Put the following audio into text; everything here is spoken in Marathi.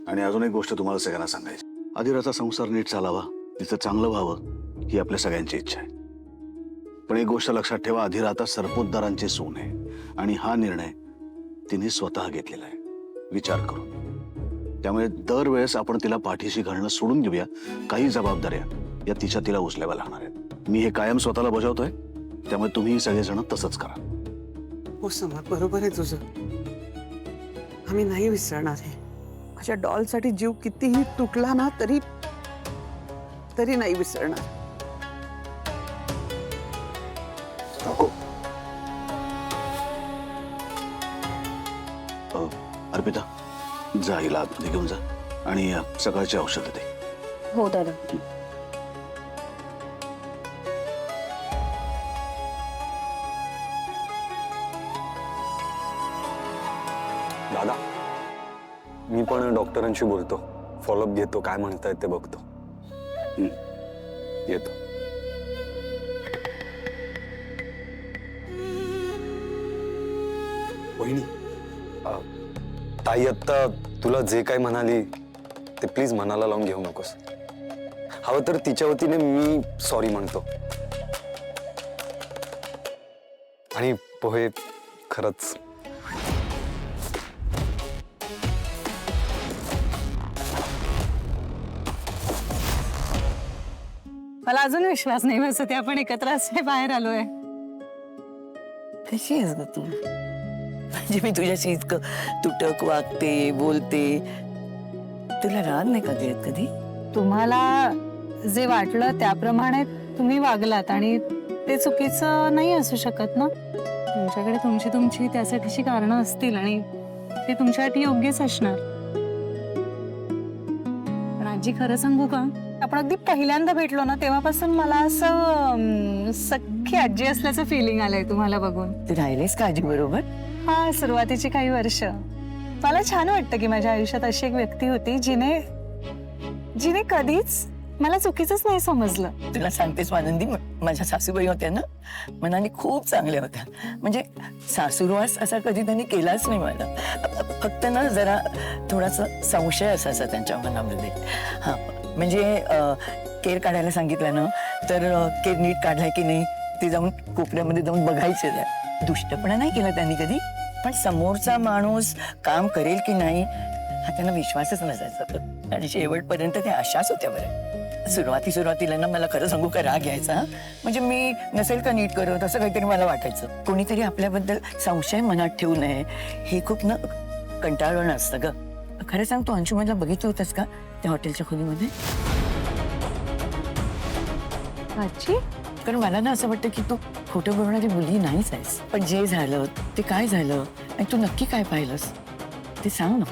आणि अजून एक गोष्ट तुम्हाला सगळ्यांना सांगायची, आदिराचा संसार नीट चालावा, तिचं चांगलं व्हावं ही आपल्या सगळ्यांची इच्छा आहे. पण एक गोष्ट लक्षात ठेवा, आदिरा आता सरपोतदारांची सून आहे आणि हा निर्णय तिने स्वतः घेतलेला आहे विचार करून. त्यामुळे दरवेळेस आपण तिला पाठीशी घालणं सोडून देऊया. काही जबाबदाऱ्या या तिला उचलाव्या लागणार आहेत. मी हे कायम स्वतःला बजावतोय, त्यामुळे तुम्ही सगळेजण तसंच करा. हो समर, बरोबर आहे तुझं. आम्ही नाही विसरणार आहे. माझ्या डॉलसाठी जीव कितीही तुटला ना तरी तरी नाही विसरणार. अर्पिता, जा हिला आतमध्ये घेऊन जा आणि सकाळची औषधं दे. हो दादा. दादा, मी पण डॉक्टरांशी बोलतो, फॉलोअप घेतो, काय म्हणतायत ते बघतो. येतो. वहिनी, ताई आत्ता तुला जे काय म्हणाली ते प्लीज मनाला लावून घेऊ नकोस. हवं तर तिच्या वतीने मी सॉरी म्हणतो. आणि पोहे खरंच मला अजून विश्वास नाही बसत आहे आपण एकत्र असे बाहेर आलोय. कशी आहेस ग तू? म्हणजे मी तुझ्याशी इतकं तुटक वागते, बोलते, तुला राग नाही कधी येत कधी? तुम्हाला जे वाटलं त्याप्रमाणे तुम्ही वागलात आणि ते चुकीचं नाही असू शकत ना. तुमच्याकडे तुमची त्यासाठीची कारणं असतील आणि ते तुमच्यासाठी योग्यच असणार. पण आजी, खरं सांगू का, आपण अगदी पहिल्यांदा भेटलो ना तेव्हापासून मला असं सख्खी आजी असल्याचं फिलिंग आलंय तुम्हाला बघून. तू राहिलीस का आजी बरोबर? हा, सुरुवातीची काही वर्ष मला छान वाटतं की माझ्या आयुष्यात अशी एक व्यक्ती होती जिने कधीच मला चुकीचंच नाही समजलं. तुला सांगतेस आनंदी, माझ्या सासूबाई होत्या ना, मनाने खूप चांगल्या होत्या. म्हणजे सासूरवास असा कधी त्यांनी केलाच नाही मला. फक्त ना जरा थोडासा संशय असायचा त्यांच्या मनामध्ये. हा, म्हणजे केर काढायला सांगितलं ना तर केर नीट काढलाय की नाही ते जाऊन कोपऱ्यामध्ये जाऊन बघायचे. दुष्टपणा नाही केला त्यांनी कधी, पण समोरचा माणूस काम करेल की नाही हा त्यांना विश्वासच नसायचा. आणि शेवटपर्यंत त्या अशाच होत्या. बरं, सुरुवातीला ना मला खरं सांगू का राग यायचा. म्हणजे मी नसेल का नीट करत असं काहीतरी मला वाटायचं. कोणीतरी आपल्याबद्दल संशय मनात ठेवू नये हे खूप ना कंटाळवाणं असतं ग. खरं सांग, तू अंशुमनला बघितलं होतंस का त्या हॉटेलच्या खोलीमध्ये? आजी, कारण मला ना असं वाटतं की तू खोटं बोलणारी मुलगी नाहीच आहेस. पण जे झालं ते काय झालं आणि तू नक्की काय पाहिलंस ते सांग ना.